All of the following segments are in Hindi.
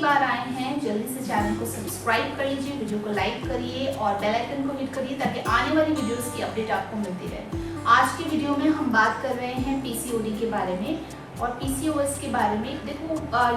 बार आए हैं जल्दी से चैनल को सब्सक्राइब कर लीजिए, वीडियो को लाइक करिए और बेल आइकन को हिट करिए ताकि आने वाली वीडियोस की अपडेट आपको मिलती रहे। आज की वीडियो में हम बात कर रहे हैं पीसीओडी के बारे में और पीसीओएस के बारे में। देखो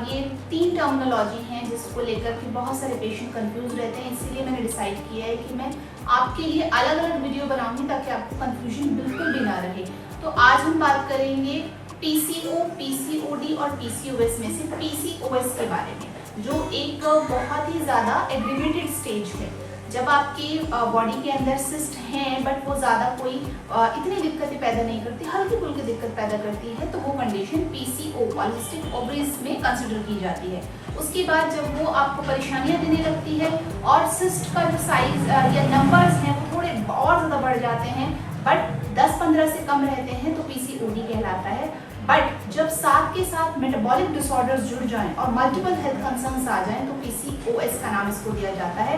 ये 3 टर्मिनोलॉजी हैं जिसको लेकर के बहुत सारे पेशेंट कंफ्यूज रहते हैं, इसीलिए मैंने डिसाइड किया है कि मैं आपके लिए अलग अलग वीडियो बनाऊंगी ताकि आपको कंफ्यूजन बिल्कुल भी ना रहे। तो आज हम बात करेंगे पीसीओ, पीसीओडी और पीसीओएस में से पीसीओएस के बारे में, जो एक बहुत ही ज़्यादा एग्रीवेटेड स्टेज है। जब आपकी बॉडी के अंदर सिस्ट हैं बट वो ज़्यादा कोई इतनी दिक्कतें पैदा नहीं करती, हल्की फुल्की दिक्कत पैदा करती है, तो वो कंडीशन पीसीओ पॉलिसिस्टिक ओवरीज में कंसिडर की जाती है। उसके बाद जब वो आपको परेशानियां देने लगती है और सिस्ट का जो साइज या नंबर्स हैं वो थोड़े और ज़्यादा बढ़ जाते हैं बट 10-15 से कम रहते हैं तो पीसीओडी कहलाता है। बट जब साथ के साथ मेटाबॉलिक डिसऑर्डर्स जुड़ जाएं और मल्टीपल हेल्थ कंसर्न्स आ जाएं तो पीसीओएस का नाम इसको दिया जाता है,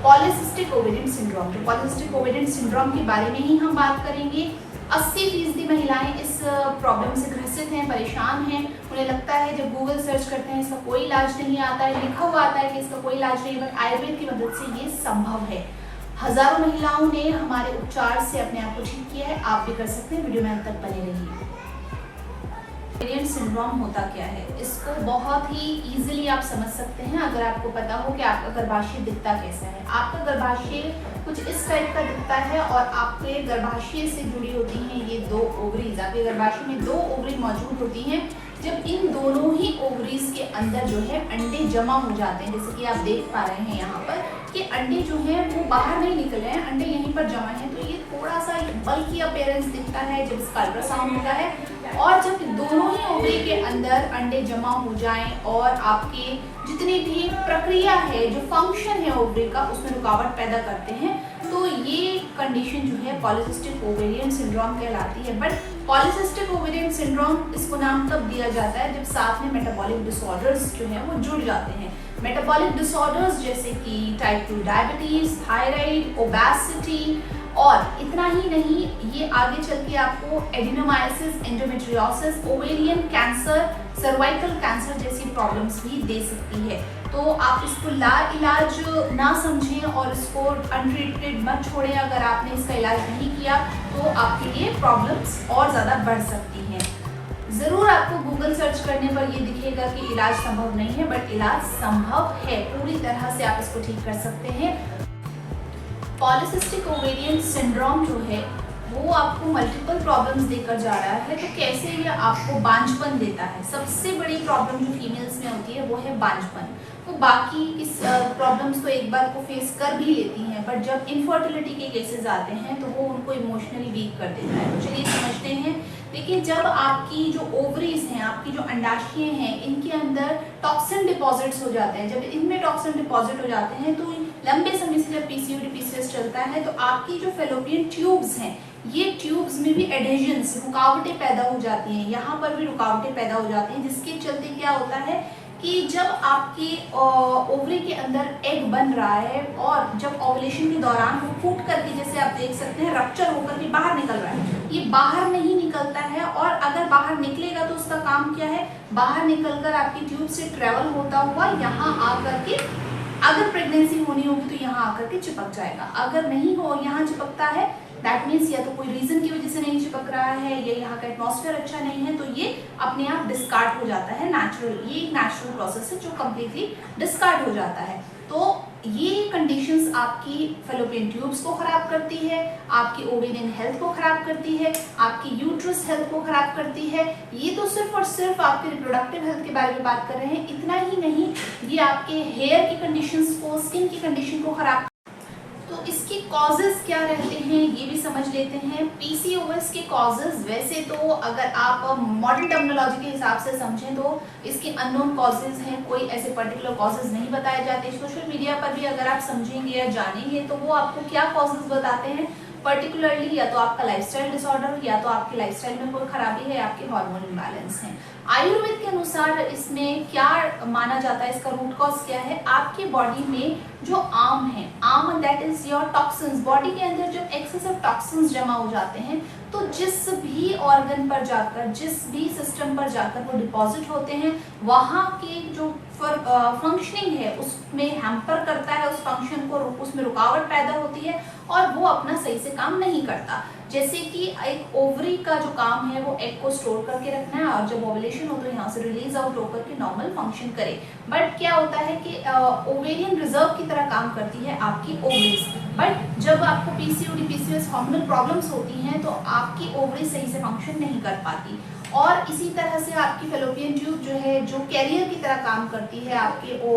पॉलिसिस्टिक ओवेरियन सिंड्रोम। तो पॉलिसिस्टिक ओवेरियन सिंड्रोम के बारे में ही हम बात करेंगे। 80% महिलाएं इस प्रॉब्लम से ग्रसित हैं, परेशान हैं। उन्हें लगता है जब गूगल सर्च करते हैं इसका कोई इलाज नहीं आता है, लिखा हुआ आता है कि इसका कोई इलाज नहीं, बट आयुर्वेद की मदद से ये संभव है। हजारों महिलाओं ने हमारे उपचार से अपने आप को ठीक किया है, आप भी कर सकते हैं। वीडियो में अंत तक बने रहिए। ओवेरियन सिंड्रोम होता क्या है, इसको बहुत ही इजीली आप समझ सकते हैं अगर आपको पता हो कि आपका गर्भाशय दिखता कैसा है। आपका गर्भाशय कुछ इस टाइप का दिखता है और आपके गर्भाशय से जुड़ी होती हैं ये 2 ओवरीज। आपके गर्भाशय में 2 ओवरी मौजूद होती हैं। जब इन दोनों ही ओवरीज के अंदर जो है अंडे जमा हो जाते हैं, जैसे कि आप देख पा रहे हैं यहाँ पर कि अंडे जो हैं वो बाहर नहीं निकल रहे हैं, अंडे यहीं पर जमा हैं, तो ये थोड़ा सा बल्कि अपीयरेंस दिखता है जब इसका अल्ट्रासाउंड होता है। और जब दोनों ही ओवरी के अंदर अंडे जमा हो जाएं और आपके जितनी भी प्रक्रिया है, जो फंक्शन है ओवरी का, उसमें रुकावट पैदा करते हैं, तो ये कंडीशन जो है पॉलिसिस्टिक ओवेरियन सिंड्रोम कहलाती है। बट पॉलिसिस्टिक ओवेरियन सिंड्रोम इसको नाम तब दिया जाता है जब साथ में मेटाबॉलिक डिसऑर्डर्स जो है वो जुड़ जाते हैं। मेटाबॉलिक डिसऑर्डर्स जैसे कि टाइप 2 डायबिटीज, थायराइड, ओबेसिटी, और इतना ही नहीं, ये आगे चल के आपको adenomyosis, endometriosis, ovarian cancer, cervical cancer जैसी प्रॉब्लम्स भी दे सकती है। तो आप इसको लाइलाज ना समझें और इसको अनट्रीटेड मत छोड़ें। अगर आपने इसका इलाज नहीं किया तो आपके लिए प्रॉब्लम्स और ज़्यादा बढ़ सकती हैं। ज़रूर आपको गूगल सर्च करने पर ये दिखेगा कि इलाज संभव नहीं है, बट इलाज संभव है, पूरी तरह से आप इसको ठीक कर सकते हैं। पॉलिसिस्टिक ओवेरियन सिंड्रोम जो है वो आपको मल्टीपल प्रॉब्लम्स देकर जा रहा है। तो कैसे ये आपको बांझपन देता है। सबसे बड़ी प्रॉब्लम जो फीमेल्स में होती है वो है बांझपन। वो बाकी इस प्रॉब्लम्स को एक बार को फेस कर भी लेती हैं, बट जब इनफर्टिलिटी के केसेस आते हैं तो वो उनको इमोशनली वीक कर देता है। तो चलिए समझते हैं। देखिए, जब आपकी जो ओवरीज हैं, आपकी जो अंडाशय हैं, इनके अंदर टॉक्सिन डिपॉजिट्स हो जाते हैं। जब इनमें टॉक्सिन डिपॉजिट हो जाते हैं तो लंबे समय से जब पीसीओडी पीसीओएस चलता है तो आपकी जो फेलोपियन ट्यूब्स हैं, ये ट्यूब्स में भी एडेजन्स, रुकावटें पैदा हो जाती हैं। यहाँ पर भी रुकावटें पैदा हो जाती हैं, जिसके चलते क्या होता है कि जब आपके ओवरी के अंदर एग बन रहा है और जब ओवुलेशन के दौरान वो फूट करके, जैसे आप देख सकते हैं, रप्चर होकर के बाहर निकल रहा है, ये बाहर नहीं निकलता है। और अगर बाहर निकलेगा तो उसका काम क्या है, बाहर निकलकर आपकी ट्यूब से ट्रेवल होता हुआ यहाँ आकर के, अगर प्रेगनेंसी होनी होगी तो यहाँ आकर के चिपक जाएगा। अगर नहीं हो, यहाँ चिपकता है, दैट मीन्स या तो कोई रीजन की वजह से नहीं चिपक रहा है या यहाँ का एटमॉस्फेयर अच्छा नहीं है, तो ये अपने आप डिस्कार्ड हो जाता है। नेचुरल, ये एक नेचुरल प्रोसेस है जो कम्प्लीटली डिस्कार्ड हो जाता है। तो ये कंडीशंस आपकी फेलोपियन ट्यूब्स को खराब करती है, आपकी ओवेरियन हेल्थ को खराब करती है, आपकी यूट्रस हेल्थ को खराब करती है। ये तो सिर्फ और सिर्फ आपके रिप्रोडक्टिव हेल्थ के बारे में बात कर रहे हैं। इतना ही नहीं, ये आपके हेयर की कंडीशंस को, स्किन की कंडीशन को खराब। तो इसके कॉजेज क्या रहते हैं ये भी समझ लेते हैं। पीसीओएस के कॉजेज, वैसे तो अगर आप मॉडर्न टर्मिनोलॉजी के हिसाब से समझें तो इसके अननोन कॉजेज हैं, कोई ऐसे पर्टिकुलर कॉजेज नहीं बताए जाते। सोशल मीडिया पर भी अगर आप समझेंगे या जानेंगे तो वो आपको क्या कॉजेज बताते हैं पर्टिकुलरली, या तो आपका लाइफस्टाइल डिसऑर्डर, या तो आपके लाइफस्टाइल में कोई खराबी है, आपके हार्मोन इम्बैलेंस हैं। आयुर्वेद के अनुसार इसमें क्या माना जाता है, इसका रूट कॉज क्या है, आपके बॉडी में जो आर्म है, arm that is your toxins, body के अंदर जो एक्सेस सिर्फ टॉक्सिन्स जमा हो जाते हैं, तो जिस भी ऑर्गन पर जाकर, जिस भी सिस्टम पर जाकर वो डिपॉजिट होते हैं, वहाँ के जो फंक्शनिंग है उसमें हैम्पर करता है, उस फंक्शन को, उसमें रुकावट पैदा होती है और वो अपना सही से काम नहीं करता। जैसे कि एक ओवरी का जो काम है वो एग को स्टोर करके रखना है और जब ओवुलेशन हो तो यहाँ से रिलीज आउट होकर के नॉर्मल फंक्शन करे। बट क्या होता है कि ओवेरियन रिजर्व की तरह काम करती है आपकी ओवरीज। बट जब आपको पीसीओडी, पीसीओएस हार्मोनल प्रॉब्लम्स होती हैं तो आपकी ओवरी सही से फंक्शन नहीं कर पाती। और इसी तरह से आपकी फैलोपियन ट्यूब जो है, जो कैरियर की तरह काम करती है, आपके वो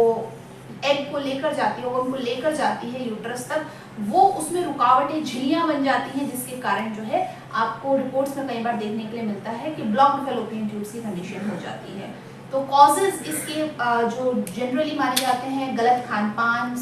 एग को लेकर जाती है, ओवम को लेकर जाती है यूट्रस तक, वो उसमें रुकावटें, झिल्लियां बन जाती हैं, जिसके कारण जो है आपको रिपोर्ट्स में कई बार देखने के लिए मिलता है कि ब्लॉक्ड फैलोपियन ट्यूब्स की कंडीशन हो जाती है। तो कॉजेज इसके जो जनरली माने जाते हैं, गलत खान-पान।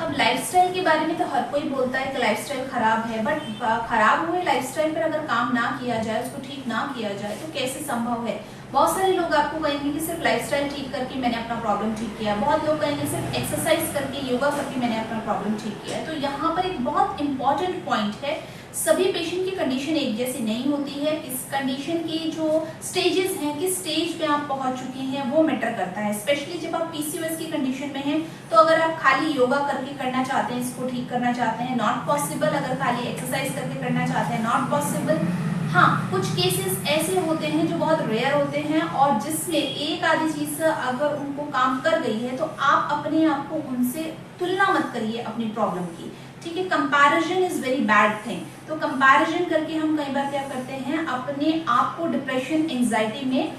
अब लाइफस्टाइल के बारे में तो हर कोई बोलता है कि लाइफस्टाइल खराब है, बट खराब हुए लाइफस्टाइल पर अगर काम ना किया जाए, उसको ठीक ना किया जाए तो कैसे संभव है। बहुत सारे लोग आपको कहेंगे कि सिर्फ लाइफस्टाइल ठीक करके मैंने अपना प्रॉब्लम ठीक किया, बहुत लोग कहेंगे सिर्फ एक्सरसाइज करके, योगा करके मैंने अपना प्रॉब्लम ठीक किया। तो यहाँ पर एक बहुत इंपॉर्टेंट पॉइंट है, सभी पेशेंट की कंडीशन एक जैसी नहीं होती है। इस कंडीशन की जो स्टेजेस हैं, किस स्टेज पे आप पहुंच चुके हैं, वो मैटर करता है। स्पेशली जब आप पीसीओएस की कंडीशन में हैं, तो अगर आप खाली योगा करके करना चाहते हैं, इसको ठीक करना चाहते हैं, नॉट पॉसिबल। अगर खाली एक्सरसाइज करके करना चाहते हैं, नॉट पॉसिबल। हाँ, कुछ केसेस ऐसे होते हैं जो बहुत रेयर होते हैं और जिसमें एक आधी चीज अगर उनको काम कर गई है तो आप अपने आप को उनसे तुलना मत करिए अपनी प्रॉब्लम की, ठीक है। Comparison is very bad thing. तो कंपैरिजन करके हम कई बार क्या करते हैं, अपने आप को डिप्रेशन, एंजाइटी में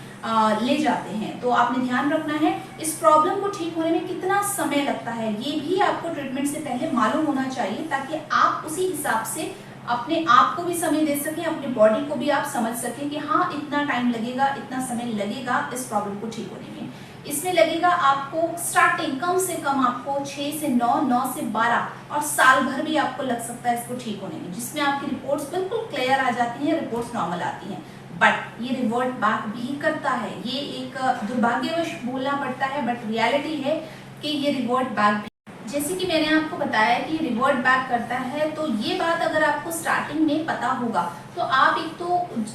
ले जाते हैं। तो आपने ध्यान रखना है इस प्रॉब्लम को ठीक होने में कितना समय लगता है, ये भी आपको ट्रीटमेंट से पहले मालूम होना चाहिए, ताकि आप उसी हिसाब से अपने आप को भी समय दे सकें, अपनी बॉडी को भी आप समझ सकें कि हाँ इतना टाइम लगेगा, इतना समय लगेगा इस प्रॉब्लम को ठीक होने में। इसमें लगेगा आपको स्टार्टिंग कम से कम आपको 6 से 9, 9 से 12 और साल भर भी आपको लग सकता है इसको ठीक होने में, जिसमें आपकी रिपोर्ट्स बिल्कुल क्लियर आ जाती हैं, रिपोर्ट्स नॉर्मल आती हैं। बट ये रिवर्ट बैक भी करता है, ये एक दुर्भाग्यवश बोलना पड़ता है, बट रियलिटी है कि ये रिवर्ट बैक, जैसे कि मैंने आपको बताया कि रिवर्ट बैक करता है। तो ये बात अगर आपको स्टार्टिंग में पता होगा तो आप एक तो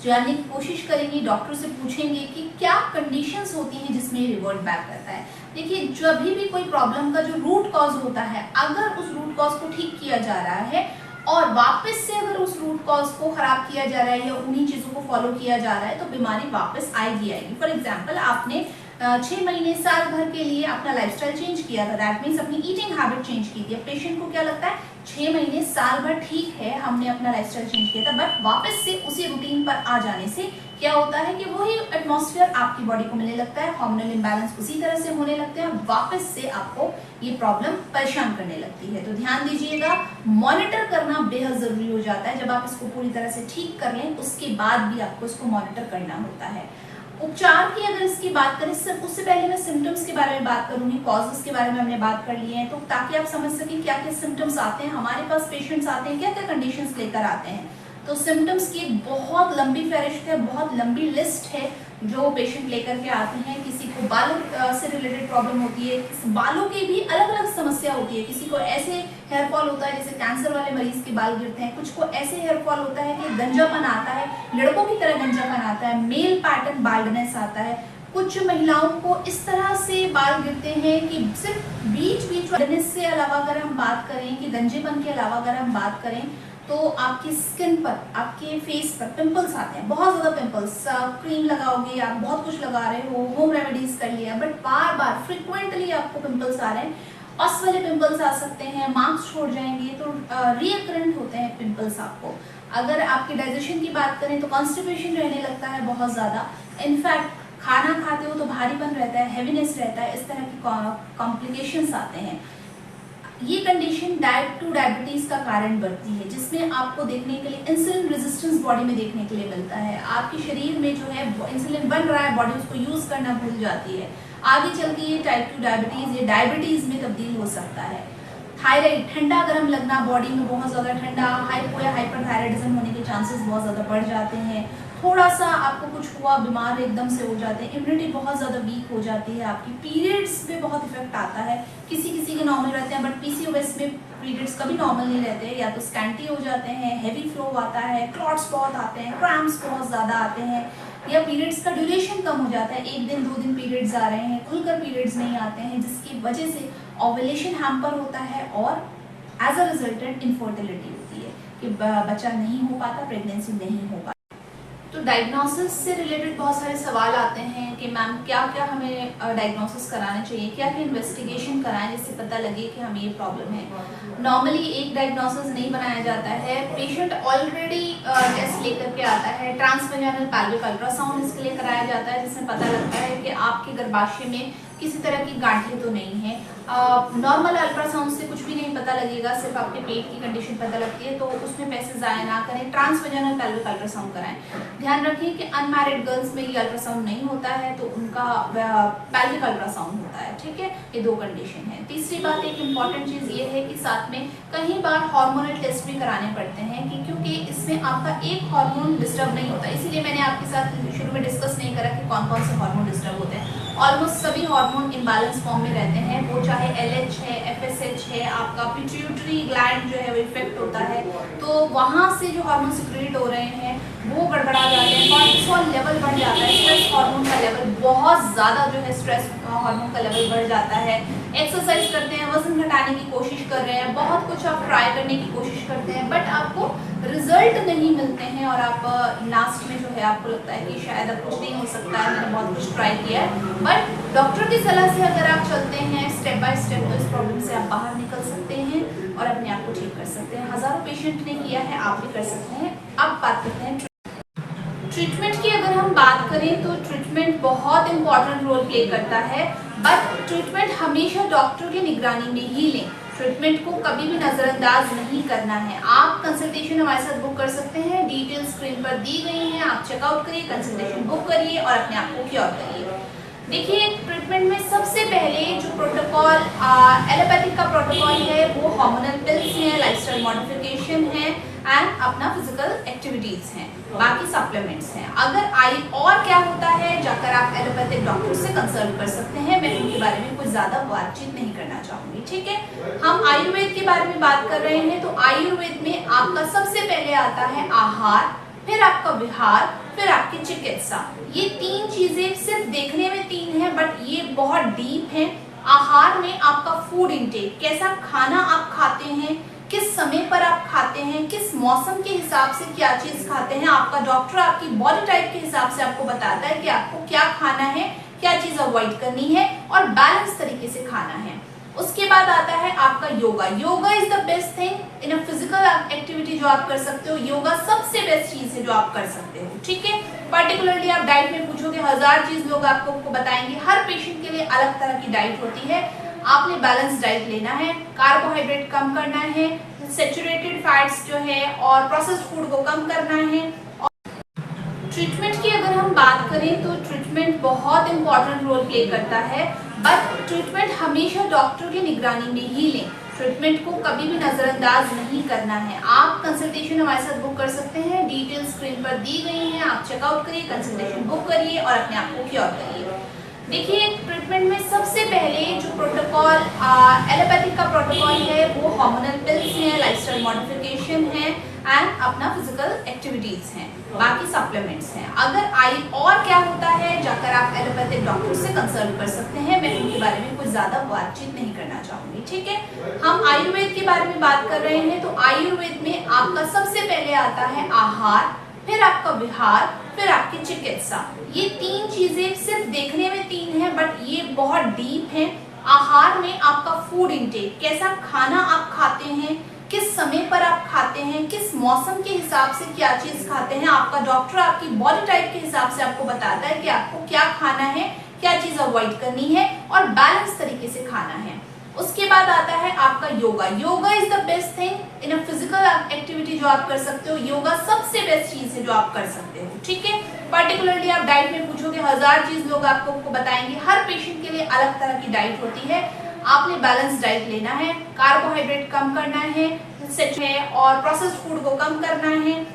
जानने की कोशिश करेंगे, डॉक्टर से पूछेंगे कि क्या कंडीशंस होती हैं जिसमें रिवर्ट बैक करता है। देखिए, जब भी कोई प्रॉब्लम का जो रूट कॉज होता है, अगर उस रूट कॉज को ठीक किया जा रहा है और वापस से अगर उस रूट कॉज को खराब किया जा रहा है या उन्हीं चीजों को फॉलो किया जा रहा है, तो बीमारी वापस आएगी। फॉर एग्जाम्पल, आपने 6 महीने, साल भर के लिए अपना लाइफस्टाइल चेंज किया था, दैट मीन्स अपनी ईटिंग हैबिट चेंज की थी। अब पेशेंट को क्या लगता है 6 महीने, साल भर ठीक है, हमने अपना लाइफस्टाइल चेंज किया था, बट वापस से उसी रूटीन पर आ जाने से क्या होता है कि वही एटमॉस्फेयर आपकी बॉडी को मिलने लगता है, हार्मोनल इंबैलेंस उसी तरह से होने लगते हैं, वापस से आपको ये प्रॉब्लम परेशान करने लगती है। तो ध्यान दीजिएगा, मॉनिटर करना बेहद जरूरी हो जाता है। जब आप इसको पूरी तरह से ठीक कर लें, उसके बाद भी आपको इसको मॉनिटर करना होता है। उपचार की अगर इसकी बात करें, उससे पहले मैं सिम्टम्स के बारे में बात करूंगी, कॉजेस के बारे में हमने बात कर लिए हैं, तो ताकि आप समझ सकें क्या क्या सिम्टम्स आते हैं, हमारे पास पेशेंट्स आते हैं, क्या क्या कंडीशंस लेकर आते हैं। तो सिम्टम्स की एक बहुत लंबी फहरिस्त है, बहुत लंबी लिस्ट है जो पेशेंट लेकर के आते हैं। किसी को बालों से रिलेटेड प्रॉब्लम होती है, बालों की भी अलग अलग समस्या होती है। किसी को ऐसे हेयर फॉल होता है जैसे कैंसर वाले मरीज के बाल गिरते हैं, कुछ को ऐसे हेयर फॉल होता है कि गंजापन आता है, लड़कों की तरह गंजापन आता है, मेल पैटर्न बाल्डनेस आता है। कुछ महिलाओं को इस तरह से बाल गिरते हैं कि सिर्फ बीच बाल्डनेस से अलावा अगर हम बात करें, कि गंजेपन के अलावा अगर हम बात करें, तो आपकी स्किन पर, आपके फेस पर पिंपल्स आते हैं, बहुत ज्यादा पिंपल्स। क्रीम लगाओगे, आप बहुत कुछ लगा रहे हो, होम रेमेडीज कर लिया, बट बार बार फ्रिक्वेंटली आपको पिंपल्स आ रहे हैं। पस वाले पिंपल्स आ सकते हैं, मार्क्स छोड़ जाएंगे, तो रीअकरेंट होते हैं पिंपल्स आपको। अगर आपके डाइजेशन की बात करें तो कॉन्स्टिपेशन रहने लगता है बहुत ज्यादा। इनफैक्ट खाना खाते हो तो भारीपन रहता है, हैवीनेस रहता है, इस तरह की कॉम्प्लिकेशंस आते हैं। ये कंडीशन टाइप 2 डायबिटीज का कारण बनती है, जिसमें आपको देखने के लिए इंसुलिन रेजिस्टेंस बॉडी में देखने के लिए मिलता है। आपके शरीर में जो है इंसुलिन बन रहा है, बॉडी उसको यूज करना भूल जाती है। आगे चल के ये टाइप 2 डायबिटीज, ये डायबिटीज में तब्दील हो सकता है। थायराइड, ठंडा गर्म लगना, बॉडी में बहुत ज्यादा ठंडा, हाइपो या हाइपरथायराइडिज्म होने के चांसेस बहुत ज्यादा बढ़ जाते हैं। थोड़ा सा आपको कुछ हुआ, बीमार एकदम से हो जाते हैं, इम्यूनिटी बहुत ज्यादा वीक हो जाती है, आपकी पीरियड्स में बहुत इफेक्ट आता है। किसी किसी के नॉर्मल रहते हैं, बट पीसीओएस में पीरियड्स कभी नॉर्मल नहीं रहते, या तो स्कैंटी हो जाते हैं, हेवी फ्लो आता है, क्लॉट्स बहुत आते हैं, क्रैम्प्स बहुत ज़्यादा आते हैं, या पीरियड्स का ड्यूरेशन कम हो जाता है, 1 दिन 2 दिन पीरियड्स आ रहे हैं, खुलकर पीरियड्स नहीं आते हैं, जिसकी वजह से ओवुलेशन हैम्पर होता है और एज अ रिजल्टेंट इनफर्टिलिटी होती है कि बच्चा नहीं हो पाता, प्रेगनेंसी नहीं हो पाती। तो डायग्नोसिस से रिलेटेड बहुत सारे सवाल आते हैं कि मैम क्या क्या हमें डायग्नोसिस कराना चाहिए, क्या क्या इन्वेस्टिगेशन कराएं जिससे पता लगे कि हमें ये प्रॉब्लम है। नॉर्मली एक डायग्नोसिस नहीं बनाया जाता है, पेशेंट ऑलरेडी टेस्ट लेकर के आता है, ट्रांसवेजाइनल पेल्विक अल्ट्रासाउंड इसके लिए कराया जाता है, जिसमें पता लगता है कि आपके गर्भाशय में किसी तरह की गांठें तो नहीं है। नॉर्मल अल्ट्रासाउंड से कुछ भी नहीं पता लगेगा, सिर्फ आपके पेट की कंडीशन पता लगती है, तो उसमें पैसे ज़ाया ना करें, ट्रांसवेजाइनल पेल्विक अल्ट्रासाउंड कराएं। ध्यान रखिए कि अनमैरिड गर्ल्स में ये अल्ट्रासाउंड नहीं होता है, तो उनका पेल्विक अल्ट्रासाउंड होता है, ठीक है। ये 2 कंडीशन है। तीसरी बात, एक इम्पॉर्टेंट चीज़ ये है कि साथ में कई बार हार्मोनल टेस्ट भी कराने पड़ते हैं कि क्योंकि इसमें आपका एक हार्मोन डिस्टर्ब नहीं होता, इसीलिए मैंने आपके साथ शुरू में डिस्कस नहीं करा कि कौन कौन से हार्मोन डिस्टर्ब होते हैं। ऑलमोस्ट सभी हार्मोन इम्बैलेंस फॉर्म में रहते हैं, वो चाहे LH है, FSH है, आपका पिट्यूटरी ग्लैंड जो है वो इफेक्ट होता है, तो वहाँ से जो हार्मोन सिक्रेट हो रहे हैं वो गड़बड़ा जाते हैं, कॉर्टिसोल लेवल बढ़ जाता है, स्ट्रेस हार्मोन का लेवल बहुत ज़्यादा जो है स्ट्रेस हार्मोन का लेवल बढ़ जाता है। एक्सरसाइज करते हैं, वजन घटाने की कोशिश कर रहे हैं, बहुत कुछ आप ट्राई करने की कोशिश करते हैं, बट आपको रिजल्ट नहीं मिलते हैं और आप लास्ट में जो है आपको लगता है कि शायद अब कुछ नहीं हो सकता है, मैंने बहुत कुछ ट्राई किया है, बट डॉक्टर की सलाह से अगर आप चलते हैं स्टेप बाय स्टेप, तो इस प्रॉब्लम से आप बाहर निकल सकते हैं और अपने आप को ठीक कर सकते हैं। हज़ारों पेशेंट ने किया है, आप भी कर सकते हैं। अब बात करते हैं ट्रीटमेंट की। अगर हम बात करें तो ट्रीटमेंट बहुत इंपॉर्टेंट रोल प्ले करता है, बट ट्रीटमेंट हमेशा डॉक्टर की निगरानी में ही लें। ट्रीटमेंट को कभी भी नज़रअंदाज नहीं करना है। आप कंसल्टेशन हमारे साथ बुक कर सकते हैं, डिटेल स्क्रीन पर दी गई हैं, आप चेकआउट करिए, कंसल्टेशन बुक करिए और अपने आप को क्योर करिए। देखिए, ट्रीटमेंट में सबसे पहले जो प्रोटोकॉल एलोपैथिक का प्रोटोकॉल है वो हार्मोनल पिल्स हैं, लाइफस्टाइल मॉडिफिकेशन है एंड अपना फिजिकल एक्टिविटीज हैं, बाकी सप्लीमेंट्स हैं। अगर और क्या होता है, जाकर आप एलोपैथिक डॉक्टर से कंसल्ट कर सकते हैं। मैं उनके बारे में कुछ ज़्यादा बातचीत नहीं करना चाहूँगी, ठीक है। हम आयुर्वेद के बारे में बात कर रहे हैं, तो आयुर्वेद में आपका सबसे पहले आता है आहार, फिर आपका विहार, फिर आपकी चिकित्सा। ये 3 चीजें सिर्फ देखने में 3 है, बट ये बहुत डीप है। आहार में आपका फूड इंटेक, कैसा खाना आप खाते हैं, किस समय पर आप खाते हैं, किस मौसम के हिसाब से क्या चीज खाते हैं, आपका डॉक्टर आपकी बॉडी टाइप के हिसाब से आपको बताता है कि आपको क्या खाना है, क्या चीज अवॉइड करनी है और बैलेंस तरीके से खाना है। उसके बाद आता है आपका yoga. Yoga is the best thing in a physical activity जो आप कर सकते हो। योगा सबसे बेस्ट चीज है जो आप कर सकते हो, ठीक है। पर्टिकुलरली आप डाइट में पूछोगे, 1000 चीज लोग आपको बताएंगे। हर पेशेंट के लिए अलग तरह की डाइट होती है। आपने बैलेंस डाइट लेना है, कार्बोहाइड्रेट कम करना है, सैचुरेटेड फैट्स जो है और प्रोसेस्ड फूड को कम करना है। ट्रीटमेंट की अगर हम बात करें तो ट्रीटमेंट बहुत इंपॉर्टेंट रोल प्ले करता है, बट ट्रीटमेंट हमेशा डॉक्टर की निगरानी में ही लें। ट्रीटमेंट को कभी भी नज़रअंदाज नहीं करना है। आप कंसल्टेशन हमारे साथ बुक कर सकते हैं, डिटेल स्क्रीन पर दी गई हैं, आप चेकआउट करिए, कंसल्टेशन बुक करिए और अपने आप को क्योर करिए। देखिए, ट्रीटमेंट में सबसे पहले जो प्रोटोकॉल एलोपैथिक का प्रोटोकॉल है वो हार्मोनल पिल्स हैं, लाइफस्टाइल मॉडिफिकेशन है एंड अपना फिजिकल एक्टिविटीज हैं, बाकी सप्लीमेंट्स हैं। अगर और क्या होता है, जाकर आप एलोपैथिक डॉक्टर से कंसल्ट कर सकते हैं। मैं उनके बारे में कुछ ज्यादा बातचीत नहीं करना चाहूंगी, ठीक है। हम आयुर्वेद के बारे में बात कर रहे हैं, तो आयुर्वेद में आपका सबसे पहले आता है आहार, फिर आपका विहार, फिर आपकी चिकित्सा। ये 3 चीजें सिर्फ देखने में 3 है, बट ये बहुत डीप है। आहार में आपका फूड इंटेक, कैसा खाना आप खाते हैं, किस समय पर आप खाते हैं, किस मौसम के हिसाब से क्या चीज खाते हैं, आपका डॉक्टर आपकी बॉडी टाइप के हिसाब से आपको बताता है कि आपको क्या खाना है, क्या चीज अवॉइड करनी है और बैलेंस तरीके से खाना है। उसके बाद आता है आपका yoga. Yoga is the best thing in a physical activity जो आप कर सकते हो। योगा सबसे बेस्ट चीज है जो आप कर सकते हो, ठीक है। पर्टिकुलरली आप डाइट में पूछोगे, 1000 चीज लोग आपको बताएंगे। हर पेशेंट के लिए अलग तरह की डाइट होती है। आपने बैलेंस डाइट लेना है, कार्बोहाइड्रेट कम करना है और प्रोसेस्ड फूड को कम करना है।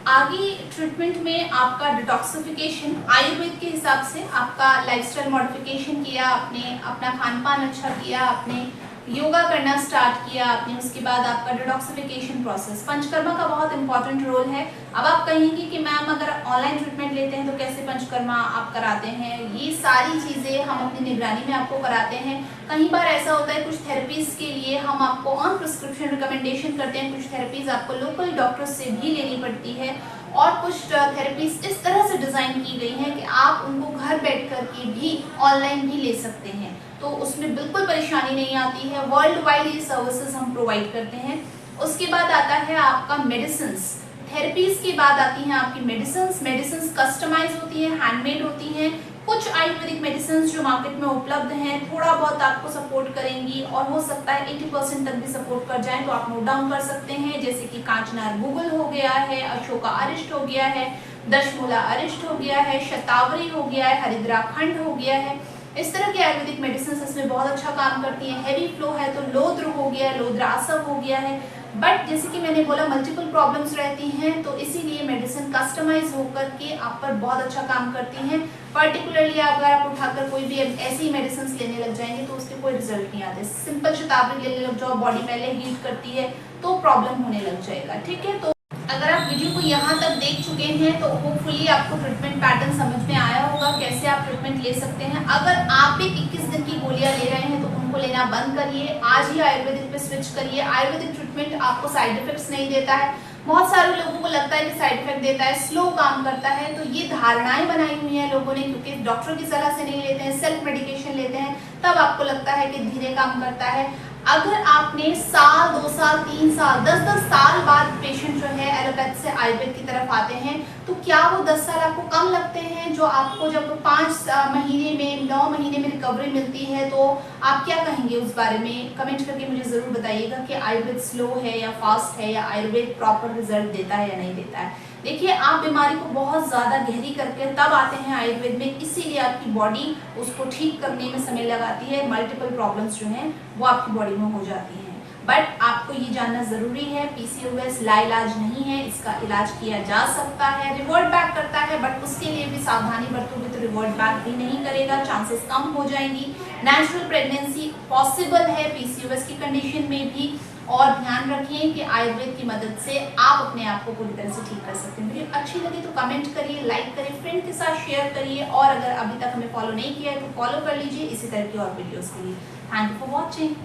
आगे ट्रीटमेंट में आपका डिटॉक्सिफिकेशन, आयुर्वेद के हिसाब से आपका लाइफस्टाइल मॉडिफिकेशन किया, आपने अपना खान पान अच्छा किया, आपने योगा करना स्टार्ट किया आपने, उसके बाद आपका डिटॉक्सिफिकेशन प्रोसेस, पंचकर्मा का बहुत इंपॉर्टेंट रोल है। अब आप कहेंगे कि मैम अगर ऑनलाइन ट्रीटमेंट लेते हैं तो कैसे पंचकर्मा आप कराते हैं? ये सारी चीज़ें हम अपनी निगरानी में आपको कराते हैं। कई बार ऐसा होता है कुछ थेरेपीज के लिए हम आपको ऑन प्रिस्क्रिप्शन रिकमेंडेशन करते हैं, कुछ थेरेपीज आपको लोकल डॉक्टर्स से भी लेनी पड़ती है, और कुछ थेरेपीज इस तरह से डिज़ाइन की गई हैं कि आप उनको घर बैठ कर के भी ऑनलाइन भी ले सकते हैं, तो उसमें बिल्कुल परेशानी नहीं आती है। वर्ल्ड वाइड ये सर्विसेज हम प्रोवाइड करते हैं। उसके बाद आता है आपका मेडिसिन्स। थेरेपीज के बाद आती हैं आपकी मेडिसिन्स। मेडिसिन्स कस्टमाइज होती हैं, हैंडमेड होती हैं। कुछ आयुर्वेदिक मेडिसिन जो मार्केट में उपलब्ध हैं थोड़ा बहुत आपको सपोर्ट करेंगी, और हो सकता है 80% तक भी सपोर्ट कर जाएं, तो आप नोट डाउन कर सकते हैं, जैसे कि कांचनार गुगुल हो गया है, अशोका अरिष्ट हो गया है, दशमूला अरिष्ट हो गया है, शतावरी हो गया है, हरिद्रा खंड हो गया है। इस तरह की आयुर्वेदिक मेडिसिन इसमें बहुत अच्छा काम करती हैं। हैवी फ्लो है तो लोद्र हो गया है, लोद्रासव हो गया है। बट जैसे कि मैंने बोला मल्टीपल प्रॉब्लम्स रहती हैं, तो इसीलिए मेडिसिन कस्टमाइज होकर के आप पर बहुत अच्छा काम करती हैं। पर्टिकुलरली अगर आप उठाकर कोई भी ऐसी मेडिसिन लेने लग जाएंगे तो उसके कोई रिजल्ट नहीं आते। सिंपल शतावरी लेने लग जाओ, बॉडी पहले हीट करती है तो प्रॉब्लम होने लग जाएगा। ठीक है, तो अगर आप वीडियो को यहाँ तक देख चुके हैं तो होपफुली आपको ट्रीटमेंट पैटर्न समझ में आया होगा, कैसे आप ट्रीटमेंट ले सकते हैं। अगर आप भी 21 दिन की गोलियां ले रहे हैं तो उनको लेना बंद करिए, आज ही आयुर्वेदिक पे स्विच करिए। आयुर्वेदिक ट्रीटमेंट आपको साइड इफेक्ट्स नहीं देता है। बहुत सारे लोगों को लगता है कि साइड इफेक्ट देता है, स्लो काम करता है, तो ये धारणाएं बनाई हुई हैं लोगों ने, क्योंकि डॉक्टर की सलाह से नहीं लेते हैं, सेल्फ मेडिकेशन लेते हैं, तब आपको लगता है कि धीरे काम करता है। अगर आपने साल, 2 साल, 3 साल, 10-10 साल बाद पेशेंट जो है एलोपैथ से आयुर्वेद की तरफ आते हैं, तो क्या वो 10 साल आपको कम लगते हैं? जो आपको जब 5 महीने में, 9 महीने में रिकवरी मिलती है, तो आप क्या कहेंगे उस बारे में? कमेंट करके मुझे ज़रूर बताइएगा कि आयुर्वेद स्लो है या फास्ट है, या आयुर्वेद प्रॉपर रिजल्ट देता है या नहीं देता है। देखिए, आप बीमारी को बहुत ज़्यादा गहरी करके तब आते हैं आयुर्वेद में, इसीलिए आपकी बॉडी उसको ठीक करने में समय लगाती है। मल्टीपल प्रॉब्लम्स जो हैं वो आपकी बॉडी में हो जाती हैं। बट आपको ये जानना ज़रूरी है, पीसीओएस लाइलाज नहीं है, इसका इलाज किया जा सकता है, रिवर्ट बैक करता है, बट उसके लिए भी सावधानी बरतोगे तो रिवर्ट बैक भी नहीं करेगा, चांसेस कम हो जाएंगी। नेचुरल प्रेगनेंसी पॉसिबल है पीसीओएस की कंडीशन में भी, और ध्यान रखिए कि आयुर्वेद की मदद से आप अपने आप को पूरी तरह से ठीक कर सकते हैं। वीडियो अच्छी लगी तो कमेंट करिए, लाइक करिए, फ्रेंड के साथ शेयर करिए, और अगर अभी तक हमें फॉलो नहीं किया है तो फॉलो कर लीजिए इसी तरह की और वीडियोस के लिए। Thank you for watching.